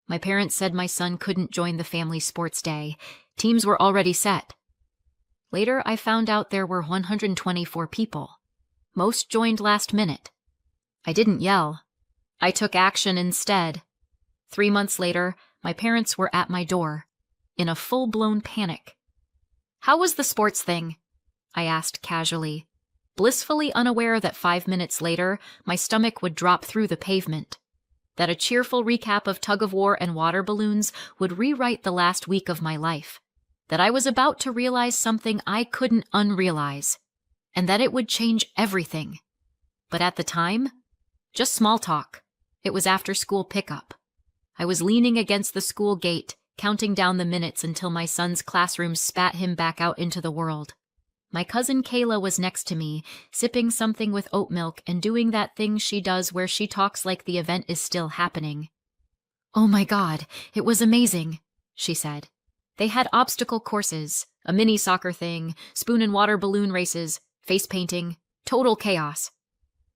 My parents said my son couldn't join the family sports day. Teams were already set. Later, I found out there were 124 people. Most joined last minute. I didn't yell. I took action instead. 3 months later, my parents were at my door, in a full-blown panic. "How was the sports thing?" I asked casually, blissfully unaware that 5 minutes later, my stomach would drop through the pavement, that a cheerful recap of tug-of-war and water balloons would rewrite the last week of my life, that I was about to realize something I couldn't unrealize, and that it would change everything. But at the time, just small talk. It was after school pickup. I was leaning against the school gate, counting down the minutes until my son's classroom spat him back out into the world. My cousin Kayla was next to me, sipping something with oat milk and doing that thing she does where she talks like the event is still happening. "Oh my God, it was amazing," she said. "They had obstacle courses, a mini soccer thing, spoon and water balloon races, face painting, total chaos.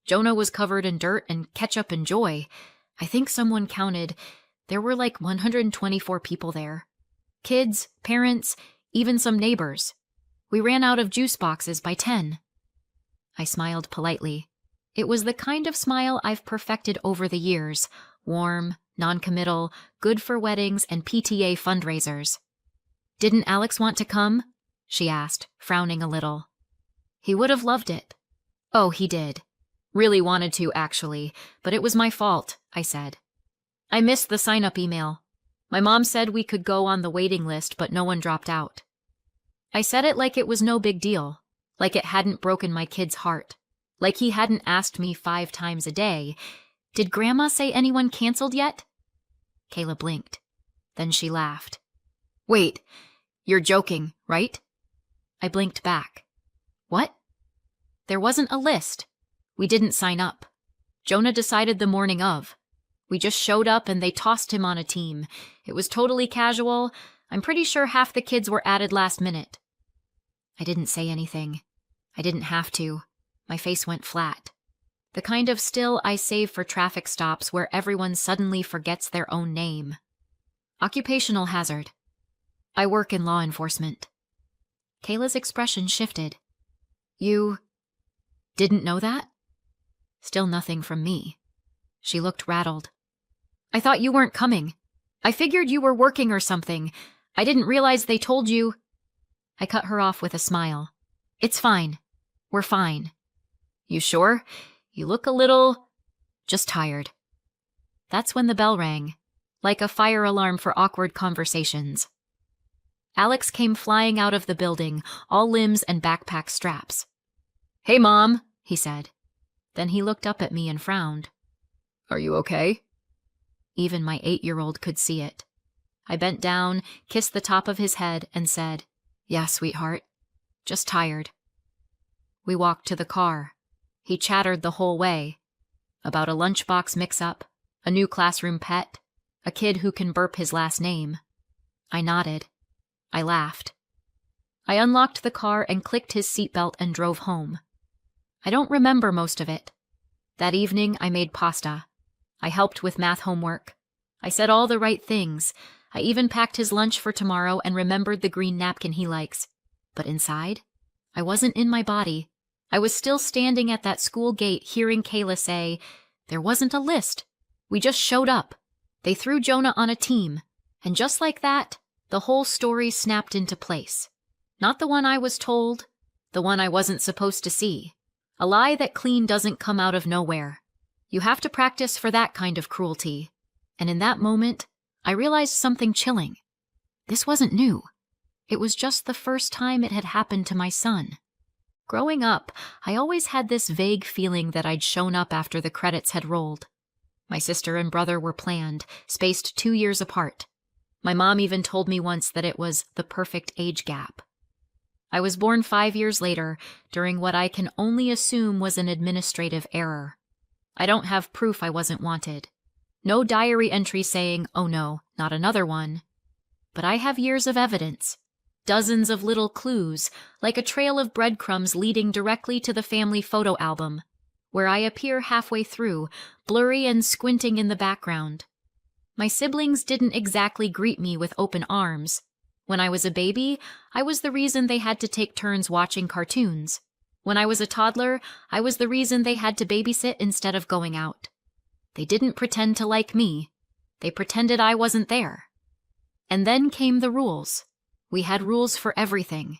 Jonah was covered in dirt and ketchup and joy. I think someone counted. There were like 124 people there. Kids, parents, even some neighbors. We ran out of juice boxes by 10. I smiled politely. It was the kind of smile I've perfected over the years. Warm, non-committal, good for weddings and PTA fundraisers. "Didn't Alex want to come?" she asked, frowning a little. "He would have loved it." "Oh, he did. Really wanted to, actually, but it was my fault," I said. "I missed the sign-up email. My mom said we could go on the waiting list, but no one dropped out." I said it like it was no big deal, like it hadn't broken my kid's heart, like he hadn't asked me 5 times a day, "Did Grandma say anyone canceled yet?" Kayla blinked. Then she laughed. "Wait, you're joking, right?" I blinked back. "What?" "There wasn't a list. We didn't sign up. Jonah decided the morning of. We just showed up and they tossed him on a team. It was totally casual. I'm pretty sure half the kids were added last minute." I didn't say anything. I didn't have to. My face went flat. The kind of still I save for traffic stops where everyone suddenly forgets their own name. Occupational hazard. I work in law enforcement. Kayla's expression shifted. "You didn't know that?" Still nothing from me. She looked rattled. "I thought you weren't coming. I figured you were working or something. I didn't realize they told you." I cut her off with a smile. "It's fine. We're fine." "You sure? You look a little just tired." That's when the bell rang, like a fire alarm for awkward conversations. Alex came flying out of the building, all limbs and backpack straps. "Hey, Mom," he said. Then he looked up at me and frowned. "Are you okay?" Even my 8-year-old could see it. I bent down, kissed the top of his head, and said, "Yeah, sweetheart. Just tired." We walked to the car. He chattered the whole way. About a lunchbox mix-up, a new classroom pet, a kid who can burp his last name. I nodded. I laughed. I unlocked the car and clicked his seatbelt and drove home. I don't remember most of it. That evening, I made pasta. I helped with math homework. I said all the right things. I even packed his lunch for tomorrow and remembered the green napkin he likes. But inside, I wasn't in my body. I was still standing at that school gate hearing Kayla say, "There wasn't a list. We just showed up. They threw Jonah on a team." And just like that, the whole story snapped into place. Not the one I was told, the one I wasn't supposed to see. A lie that clean doesn't come out of nowhere. You have to practice for that kind of cruelty. And in that moment, I realized something chilling. This wasn't new. It was just the first time it had happened to my son. Growing up, I always had this vague feeling that I'd shown up after the credits had rolled. My sister and brother were planned, spaced 2 years apart. My mom even told me once that it was the perfect age gap. I was born 5 years later, during what I can only assume was an administrative error. I don't have proof I wasn't wanted. No diary entry saying, "Oh no, not another one." But I have years of evidence. Dozens of little clues, like a trail of breadcrumbs leading directly to the family photo album, where I appear halfway through, blurry and squinting in the background. My siblings didn't exactly greet me with open arms. When I was a baby, I was the reason they had to take turns watching cartoons. When I was a toddler, I was the reason they had to babysit instead of going out. They didn't pretend to like me. They pretended I wasn't there. And then came the rules. We had rules for everything.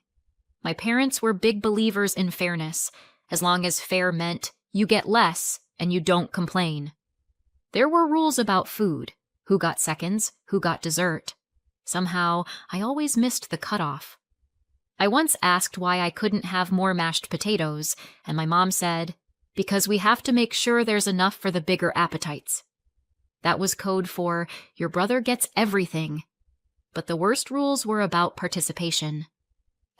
My parents were big believers in fairness, as long as fair meant you get less and you don't complain. There were rules about food, who got seconds, who got dessert. Somehow, I always missed the cutoff. I once asked why I couldn't have more mashed potatoes, and my mom said, "Because we have to make sure there's enough for the bigger appetites." That was code for, your brother gets everything. But the worst rules were about participation.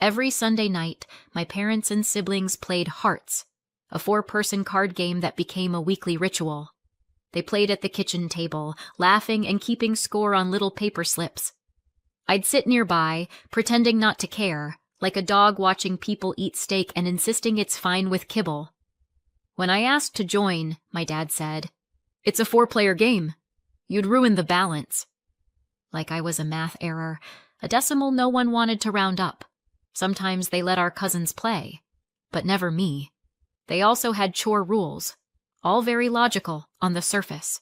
Every Sunday night, my parents and siblings played Hearts, a 4-person card game that became a weekly ritual. They played at the kitchen table, laughing and keeping score on little paper slips. I'd sit nearby, pretending not to care, like a dog watching people eat steak and insisting it's fine with kibble. When I asked to join, my dad said, "It's a 4-player game. You'd ruin the balance." Like I was a math error, a decimal no one wanted to round up. Sometimes they let our cousins play, but never me. They also had chore rules, all very logical on the surface.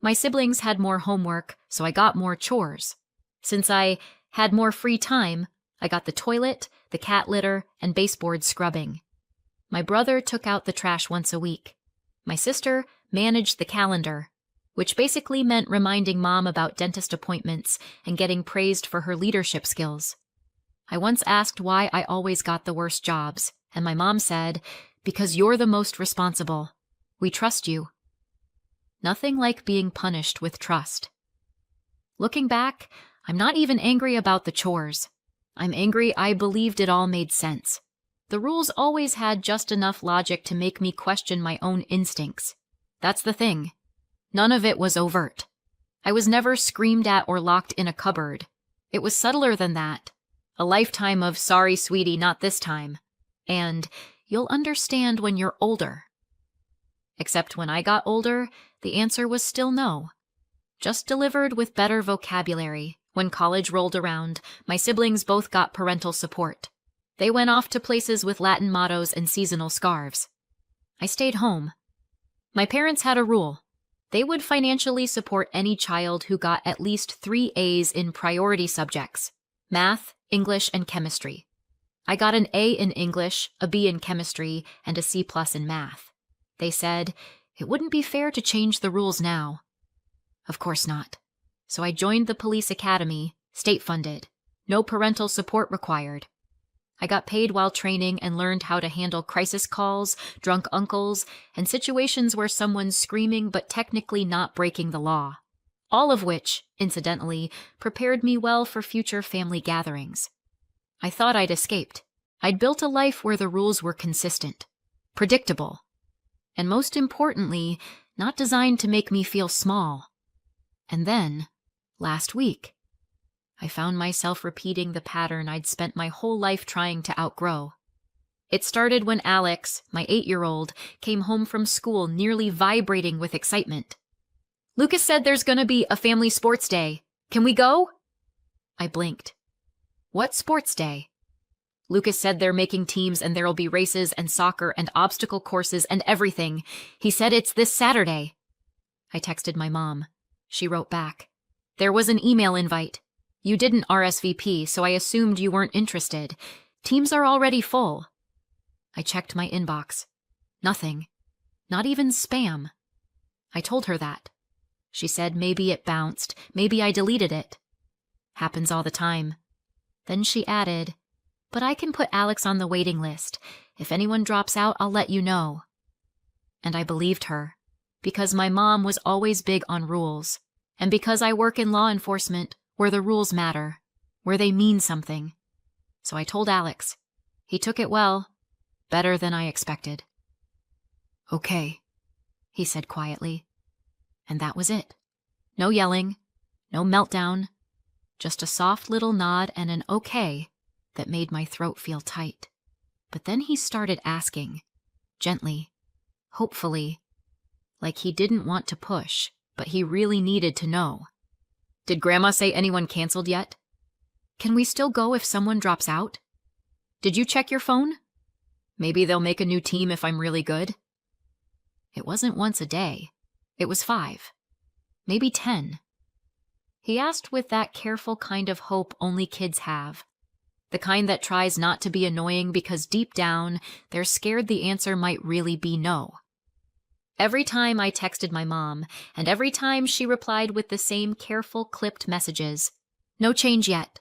My siblings had more homework, so I got more chores. Since I had more free time, I got the toilet, the cat litter, and baseboard scrubbing. My brother took out the trash once a week. My sister managed the calendar, which basically meant reminding Mom about dentist appointments and getting praised for her leadership skills. I once asked why I always got the worst jobs, and my mom said, "Because you're the most responsible. We trust you." Nothing like being punished with trust. Looking back, I'm not even angry about the chores. I'm angry I believed it all made sense. The rules always had just enough logic to make me question my own instincts. That's the thing. None of it was overt. I was never screamed at or locked in a cupboard. It was subtler than that. A lifetime of "sorry, sweetie, not this time," and "you'll understand when you're older." Except when I got older, the answer was still no. Just delivered with better vocabulary. When college rolled around, my siblings both got parental support. They went off to places with Latin mottos and seasonal scarves. I stayed home. My parents had a rule. They would financially support any child who got at least 3 A's in priority subjects: math, English, and chemistry. I got an A in English, a B in chemistry, and a C+ in math. They said, it wouldn't be fair to change the rules now. Of course not. So I joined the police academy, state-funded. No parental support required. I got paid while training and learned how to handle crisis calls, drunk uncles, and situations where someone's screaming but technically not breaking the law. All of which, incidentally, prepared me well for future family gatherings. I thought I'd escaped. I'd built a life where the rules were consistent, predictable, and most importantly, not designed to make me feel small. And then, last week, I found myself repeating the pattern I'd spent my whole life trying to outgrow. It started when Alex, my 8-year-old, came home from school nearly vibrating with excitement. "Lucas said there's gonna be a family sports day. Can we go?" I blinked. "What sports day?" "Lucas said they're making teams and there'll be races and soccer and obstacle courses and everything. He said it's this Saturday." I texted my mom. She wrote back, "There was an email invite. You didn't RSVP, so I assumed you weren't interested. Teams are already full." I checked my inbox. Nothing. Not even spam. I told her that. She said maybe it bounced, maybe I deleted it. Happens all the time. Then she added, "But I can put Alex on the waiting list. If anyone drops out, I'll let you know." And I believed her, because my mom was always big on rules, and because I work in law enforcement, where the rules matter, where they mean something. So I told Alex. He took it well, better than I expected. "Okay," he said quietly. And that was it. No yelling, no meltdown, just a soft little nod and an okay that made my throat feel tight. But then he started asking, gently, hopefully, like he didn't want to push, but he really needed to know. Did Grandma say anyone canceled yet? Can we still go if someone drops out? Did you check your phone? Maybe they'll make a new team if I'm really good. It wasn't once a day. It was 5. Maybe 10. He asked with that careful kind of hope only kids have. The kind that tries not to be annoying because deep down, they're scared the answer might really be no. Every time I texted my mom, and every time she replied with the same careful clipped messages. No change yet.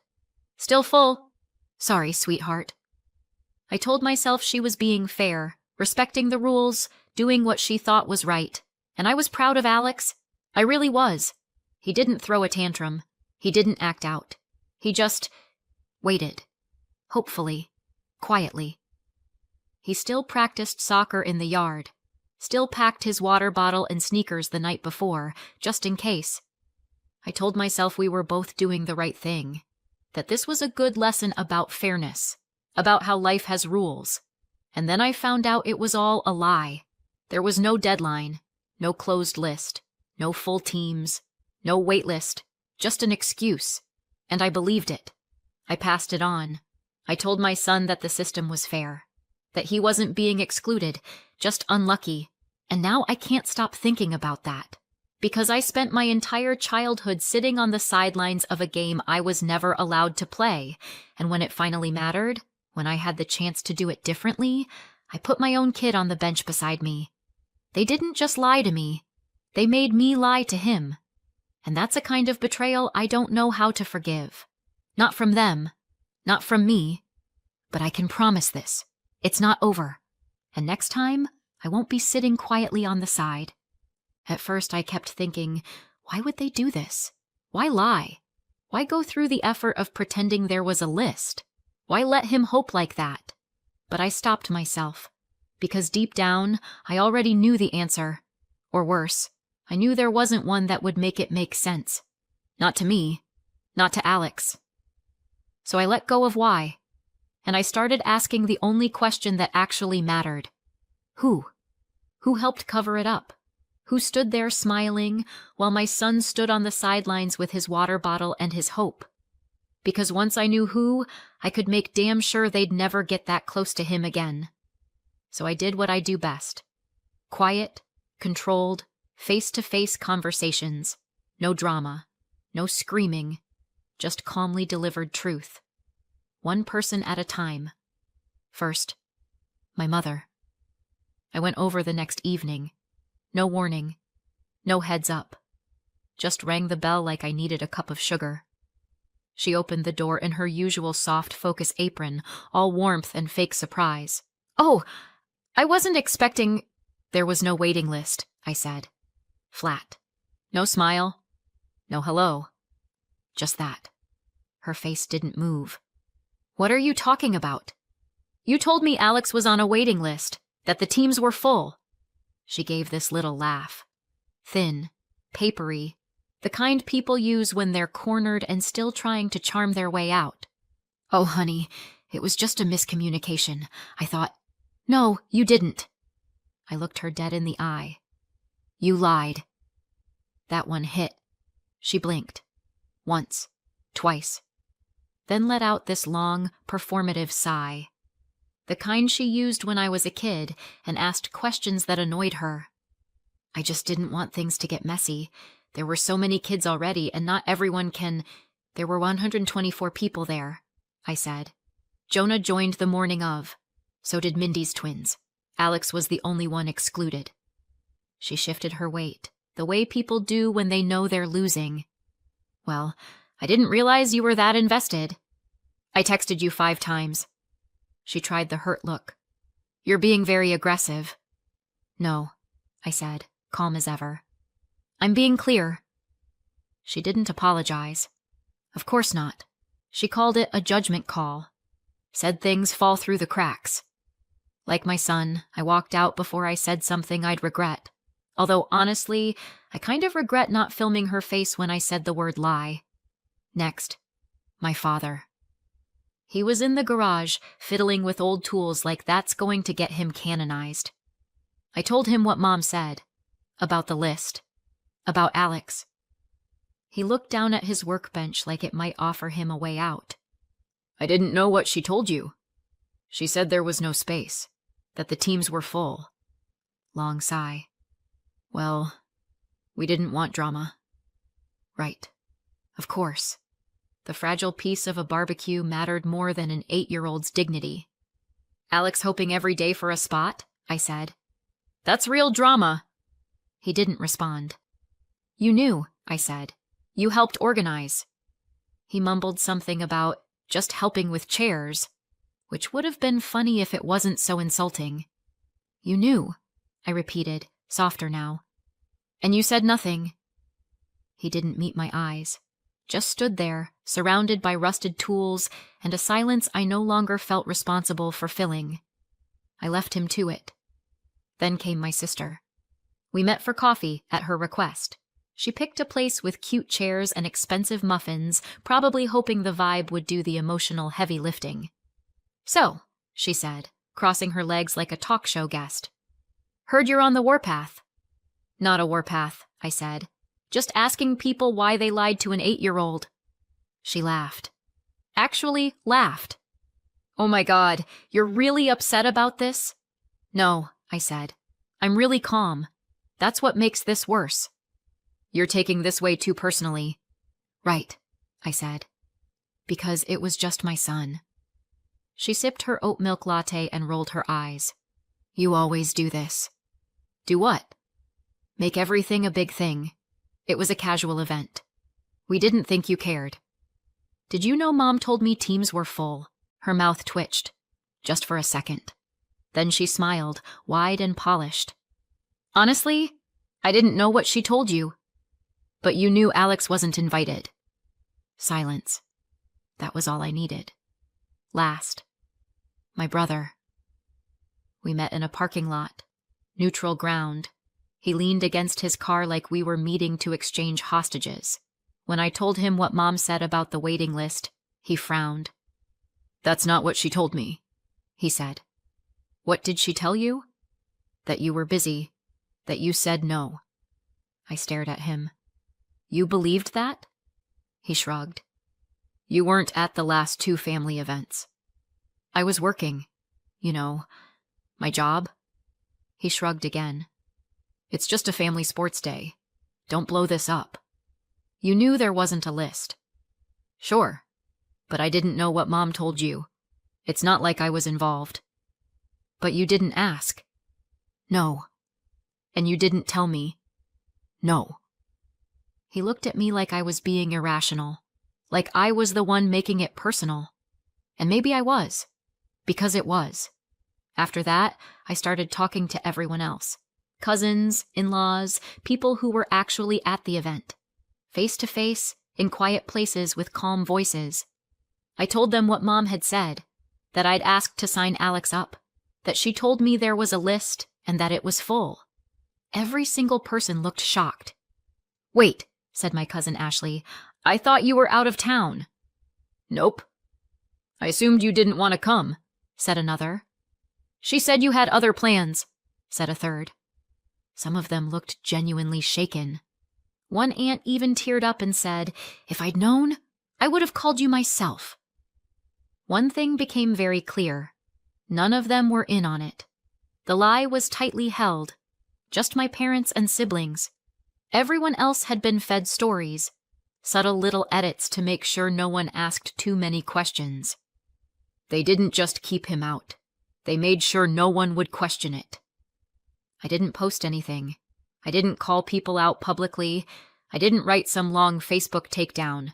Still full. Sorry, sweetheart. I told myself she was being fair, respecting the rules, doing what she thought was right. And I was proud of Alex. I really was. He didn't throw a tantrum. He didn't act out. He just waited. Hopefully. Quietly. He still practiced soccer in the yard. Still packed his water bottle and sneakers the night before, just in case. I told myself we were both doing the right thing. That this was a good lesson about fairness. About how life has rules. And then I found out it was all a lie. There was no deadline. No closed list. No full teams. No wait list. Just an excuse. And I believed it. I passed it on. I told my son that the system was fair. That he wasn't being excluded, just unlucky. And now I can't stop thinking about that. Because I spent my entire childhood sitting on the sidelines of a game I was never allowed to play. And when it finally mattered, when I had the chance to do it differently, I put my own kid on the bench beside me. They didn't just lie to me. They made me lie to him. And that's a kind of betrayal I don't know how to forgive. Not from them. Not from me. But I can promise this. It's not over. And next time, I won't be sitting quietly on the side. At first I kept thinking, why would they do this? Why lie? Why go through the effort of pretending there was a list? Why let him hope like that? But I stopped myself. Because deep down, I already knew the answer. Or worse, I knew there wasn't one that would make it make sense. Not to me. Not to Alex. So I let go of why. And I started asking the only question that actually mattered. Who? Who helped cover it up? Who stood there smiling while my son stood on the sidelines with his water bottle and his hope? Because once I knew who, I could make damn sure they'd never get that close to him again. So I did what I do best. Quiet, controlled, face-to-face conversations. No drama. No screaming. Just calmly delivered truth. One person at a time. First, my mother. I went over the next evening. No warning. No heads up. Just rang the bell like I needed a cup of sugar. She opened the door in her usual soft focus apron, all warmth and fake surprise. Oh, I wasn't expecting... There was no waiting list, I said. Flat. No smile. No hello. Just that. Her face didn't move. What are you talking about? You told me Alex was on a waiting list, that the teams were full. She gave this little laugh. Thin, papery, the kind people use when they're cornered and still trying to charm their way out. Oh, honey, it was just a miscommunication. I thought, no, you didn't. I looked her dead in the eye. You lied. That one hit. She blinked. Once. Twice. Then let out this long, performative sigh. The kind she used when I was a kid and asked questions that annoyed her. I just didn't want things to get messy. There were so many kids already, and not everyone can... There were 124 people there, I said. Jonah joined the morning of. So did Mindy's twins. Alex was the only one excluded. She shifted her weight, the way people do when they know they're losing. Well, I didn't realize you were that invested. I texted you 5 times. She tried the hurt look. You're being very aggressive. No, I said, calm as ever. I'm being clear. She didn't apologize. Of course not. She called it a judgment call. Said things fall through the cracks. Like my son, I walked out before I said something I'd regret. Although, honestly, I kind of regret not filming her face when I said the word lie. Next, my father. He was in the garage, fiddling with old tools like that's going to get him canonized. I told him what Mom said. About the list. About Alex. He looked down at his workbench like it might offer him a way out. I didn't know what she told you. She said there was no space, that the teams were full. Long sigh. Well, we didn't want drama. Right. Of course. The fragile piece of a barbecue mattered more than an 8-year-old's dignity. Alex hoping every day for a spot? I said. That's real drama. He didn't respond. You knew, I said. You helped organize. He mumbled something about just helping with chairs, which would have been funny if it wasn't so insulting. You knew, I repeated, softer now. And you said nothing. He didn't meet my eyes, just stood there, surrounded by rusted tools and a silence I no longer felt responsible for filling. I left him to it. Then came my sister. We met for coffee at her request. She picked a place with cute chairs and expensive muffins, probably hoping the vibe would do the emotional heavy lifting. So, she said, crossing her legs like a talk show guest. Heard you're on the warpath. Not a warpath, I said. Just asking people why they lied to an 8-year-old. She laughed. Actually laughed. Oh my God, you're really upset about this? No, I said. I'm really calm. That's what makes this worse. You're taking this way too personally. Right, I said. Because it was just my son. She sipped her oat milk latte and rolled her eyes. You always do this. Do what? Make everything a big thing. It was a casual event. We didn't think you cared. Did you know Mom told me teams were full? Her mouth twitched. Just for a second. Then she smiled, wide and polished. Honestly, I didn't know what she told you. But you knew Alex wasn't invited. Silence. That was all I needed. Last. My brother. We met in a parking lot. Neutral ground. He leaned against his car like we were meeting to exchange hostages. When I told him what Mom said about the waiting list, he frowned. That's not what she told me, he said. What did she tell you? That you were busy. That you said no. I stared at him. You believed that? He shrugged. You weren't at the last 2 family events. I was working. You know, my job. He shrugged again. It's just a family sports day. Don't blow this up. You knew there wasn't a list. Sure, but I didn't know what Mom told you. It's not like I was involved. But you didn't ask. No. And you didn't tell me. No. He looked at me like I was being irrational, like I was the one making it personal. And maybe I was, because it was. After that, I started talking to everyone else. Cousins, in-laws, people who were actually at the event. Face to face, in quiet places with calm voices. I told them what Mom had said, that I'd asked to sign Alex up, that she told me there was a list and that it was full. Every single person looked shocked. Wait, said my cousin Ashley, I thought you were out of town. Nope. I assumed you didn't want to come, said another. She said you had other plans, said a third. Some of them looked genuinely shaken. One aunt even teared up and said, if I'd known, I would have called you myself. One thing became very clear. None of them were in on it. The lie was tightly held. Just my parents and siblings. Everyone else had been fed stories, subtle little edits to make sure no one asked too many questions. They didn't just keep him out. They made sure no one would question it. I didn't post anything. I didn't call people out publicly. I didn't write some long Facebook takedown.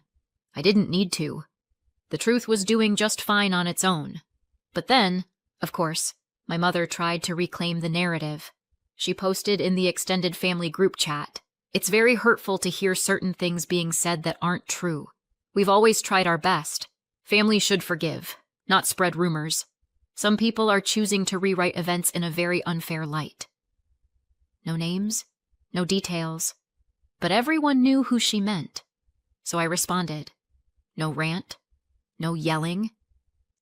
I didn't need to. The truth was doing just fine on its own. But then, of course, my mother tried to reclaim the narrative. She posted in the extended family group chat. It's very hurtful to hear certain things being said that aren't true. We've always tried our best. Family should forgive, not spread rumors. Some people are choosing to rewrite events in a very unfair light. No names, no details, but everyone knew who she meant. So I responded. No rant, no yelling,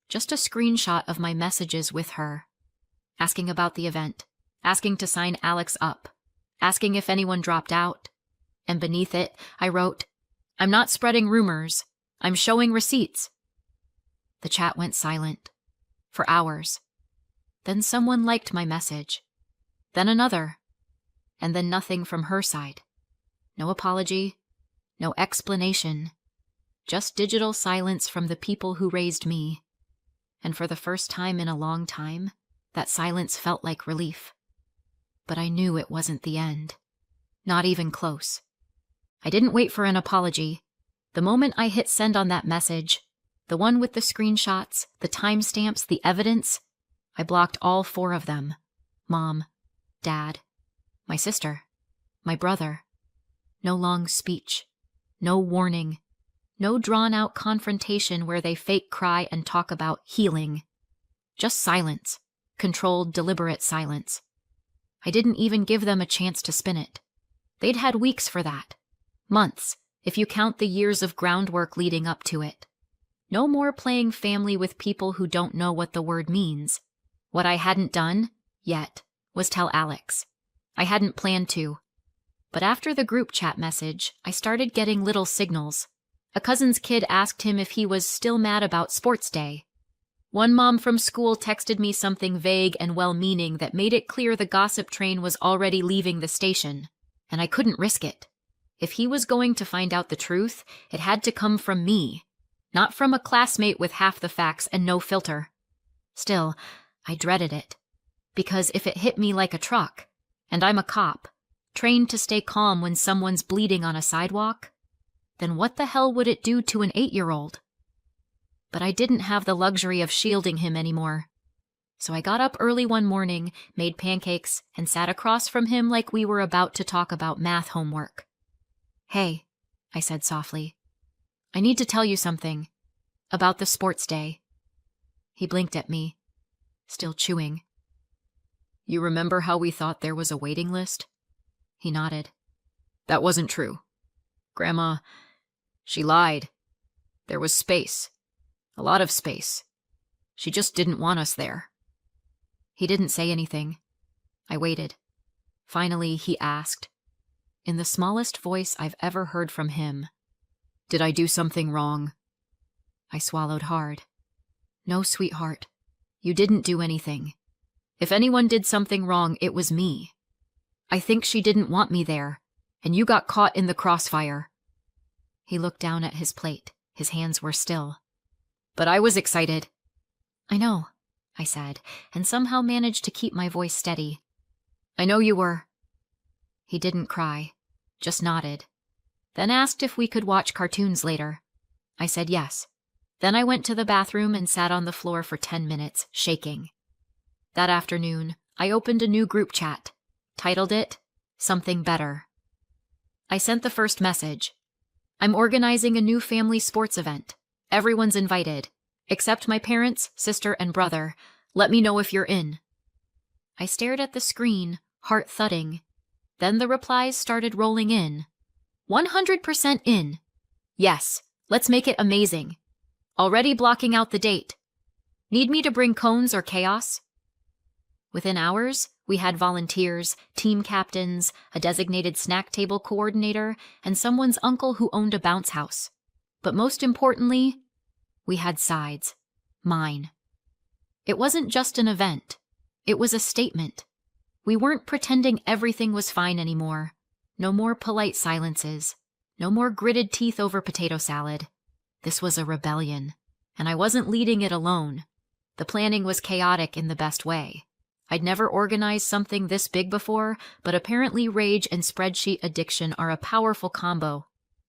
just a screenshot of my messages with her, asking about the event, asking to sign Alex up, asking if anyone dropped out, And beneath it, I wrote, "I'm not spreading rumors. I'm showing receipts." The chat went silent for hours. Then someone liked my message. Then another. And then nothing from her side. No apology, no explanation. Just digital silence from the people who raised me. And for the first time in a long time, that silence felt like relief. But I knew it wasn't the end. Not even close. I didn't wait for an apology. The moment I hit send on that message, the one with the screenshots, the timestamps, the evidence, I blocked all 4 of them. Mom, Dad, my sister, my brother. No long speech. No warning. No drawn-out confrontation where they fake cry and talk about healing. Just silence. Controlled, deliberate silence. I didn't even give them a chance to spin it. They'd had weeks for that. Months, if you count the years of groundwork leading up to it. No more playing family with people who don't know what the word means. What I hadn't done, yet, was tell Alex. I hadn't planned to. But after the group chat message, I started getting little signals. A cousin's kid asked him if he was still mad about sports day. One mom from school texted me something vague and well-meaning that made it clear the gossip train was already leaving the station, and I couldn't risk it. If he was going to find out the truth, it had to come from me, not from a classmate with half the facts and no filter. Still, I dreaded it, because if it hit me like a truck, and I'm a cop, trained to stay calm when someone's bleeding on a sidewalk, then what the hell would it do to an 8-year-old? But I didn't have the luxury of shielding him anymore. So I got up early one morning, made pancakes, and sat across from him like we were about to talk about math homework. "Hey," I said softly, "I need to tell you something. About the sports day." He blinked at me, still chewing. "You remember how we thought there was a waiting list?" He nodded. "That wasn't true. Grandma, she lied. There was space. A lot of space. She just didn't want us there." He didn't say anything. I waited. Finally, he asked, in the smallest voice I've ever heard from him, "Did I do something wrong?" I swallowed hard. "No, sweetheart. You didn't do anything. If anyone did something wrong, it was me. I think she didn't want me there, and you got caught in the crossfire." He looked down at his plate. His hands were still. "But I was excited." "I know," I said, and somehow managed to keep my voice steady. "I know you were." He didn't cry, just nodded. Then asked if we could watch cartoons later. I said yes. Then I went to the bathroom and sat on the floor for 10 minutes, shaking. That afternoon, I opened a new group chat, titled it, "Something Better." I sent the first message. "I'm organizing a new family sports event. Everyone's invited, except my parents, sister, and brother. Let me know if you're in." I stared at the screen, heart thudding. Then the replies started rolling in. 100% in. Yes, let's make it amazing. Already blocking out the date. Need me to bring cones or chaos? Within hours, we had volunteers, team captains, a designated snack table coordinator, and someone's uncle who owned a bounce house. But most importantly, we had sides. Mine. It wasn't just an event. It was a statement. We weren't pretending everything was fine anymore. No more polite silences. No more gritted teeth over potato salad. This was a rebellion, and I wasn't leading it alone. The planning was chaotic in the best way. I'd never organized something this big before, but apparently rage and spreadsheet addiction are a powerful combo.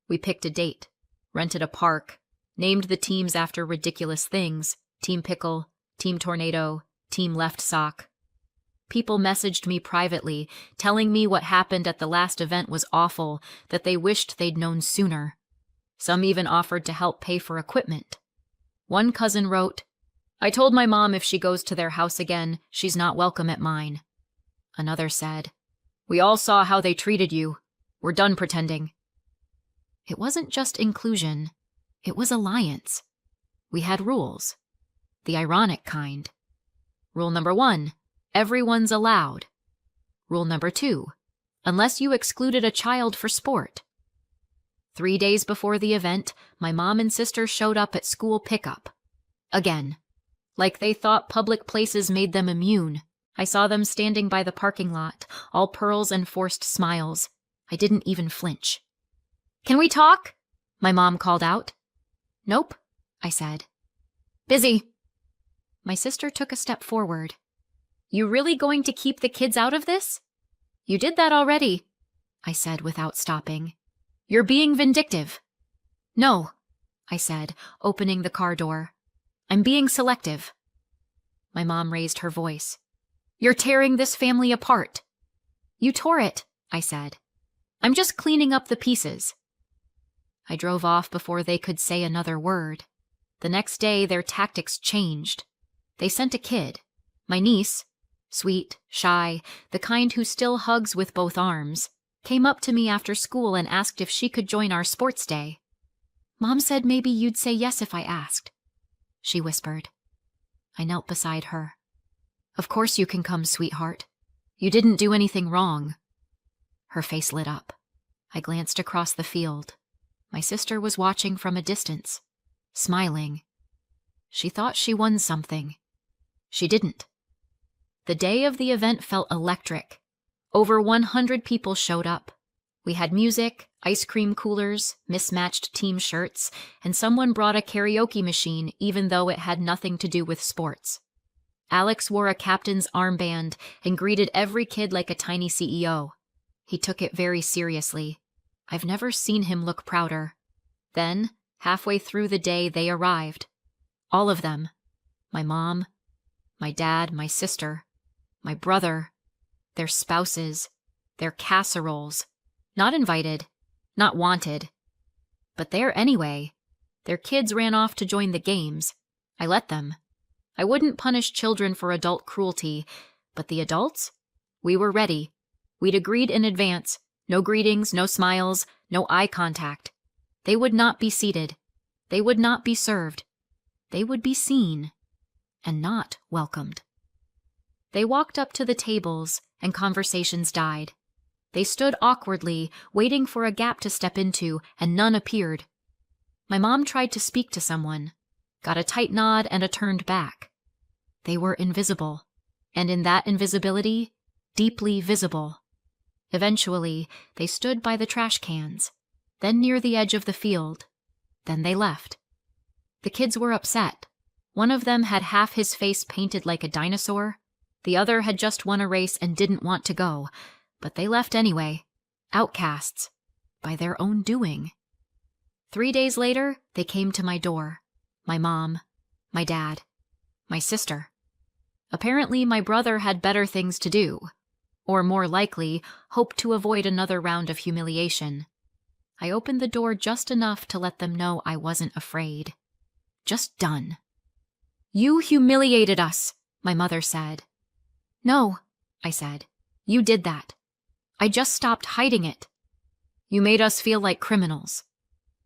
We picked a date, rented a park, named the teams after ridiculous things: Team Pickle, Team Tornado, Team Left Sock. People messaged me privately, telling me what happened at the last event was awful, that they wished they'd known sooner. Some even offered to help pay for equipment. One cousin wrote, "I told my mom if she goes to their house again, she's not welcome at mine." Another said, "We all saw how they treated you. We're done pretending." It wasn't just inclusion. It was alliance. We had rules. The ironic kind. Rule number 1, everyone's allowed. Rule number 2, unless you excluded a child for sport. 3 days before the event, my mom and sister showed up at school pickup. Again. Like they thought public places made them immune. I saw them standing by the parking lot, all pearls and forced smiles. I didn't even flinch. "Can we talk?" my mom called out. "Nope," I said. "Busy." My sister took a step forward. "You really going to keep the kids out of this?" "You did that already," I said without stopping. "You're being vindictive." "No," I said, opening the car door. "I'm being selective." My mom raised her voice. "You're tearing this family apart." "You tore it," I said. "I'm just cleaning up the pieces." I drove off before they could say another word. The next day, their tactics changed. They sent a kid, my niece, sweet, shy, the kind who still hugs with both arms, came up to me after school and asked if she could join our sports day. "Mom said maybe you'd say yes if I asked," she whispered. I knelt beside her. "Of course you can come, sweetheart. You didn't do anything wrong." Her face lit up. I glanced across the field. My sister was watching from a distance, smiling. She thought she won something. She didn't. The day of the event felt electric. Over 100 people showed up. We had music, ice cream coolers, mismatched team shirts, and someone brought a karaoke machine even though it had nothing to do with sports. Alex wore a captain's armband and greeted every kid like a tiny CEO. He took it very seriously. I've never seen him look prouder. Then, halfway through the day, they arrived. All of them. My mom, my dad, my sister, my brother, their spouses, their casseroles. Not invited, not wanted. But there anyway. Their kids ran off to join the games. I let them. I wouldn't punish children for adult cruelty, but the adults? We were ready. We'd agreed in advance. No greetings, no smiles, no eye contact. They would not be seated. They would not be served. They would be seen and not welcomed. They walked up to the tables and conversations died. They stood awkwardly, waiting for a gap to step into, and none appeared. My mom tried to speak to someone, got a tight nod and a turned back. They were invisible, and in that invisibility, deeply visible. Eventually, they stood by the trash cans, then near the edge of the field. Then they left. The kids were upset. One of them had half his face painted like a dinosaur. The other had just won a race and didn't want to go. But they left anyway, outcasts, by their own doing. 3 days later, they came to my door. My mom, my dad, my sister. Apparently, my brother had better things to do, or more likely, hoped to avoid another round of humiliation. I opened the door just enough to let them know I wasn't afraid. Just done. "You humiliated us," my mother said. "No," I said. "You did that. I just stopped hiding it. You made us feel like criminals.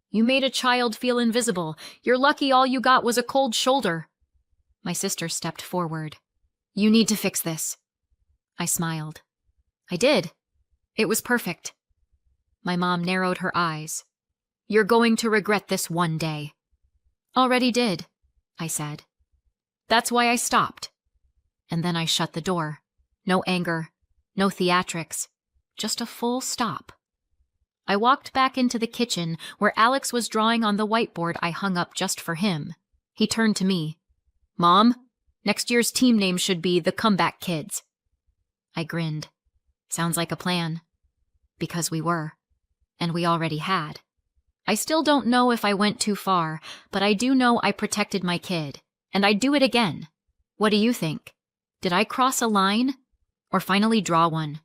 You made a child feel invisible. You're lucky all you got was a cold shoulder." My sister stepped forward. "You need to fix this." I smiled. "I did. It was perfect." My mom narrowed her eyes. "You're going to regret this one day." "Already did," I said. "That's why I stopped." And then I shut the door. No anger, no theatrics. Just a full stop. I walked back into the kitchen where Alex was drawing on the whiteboard I hung up just for him. He turned to me. "Mom, next year's team name should be the Comeback Kids." I grinned. Sounds like a plan. Because we were. And we already had. I still don't know if I went too far, but I do know I protected my kid. And I'd do it again. What do you think? Did I cross a line? Or finally draw one?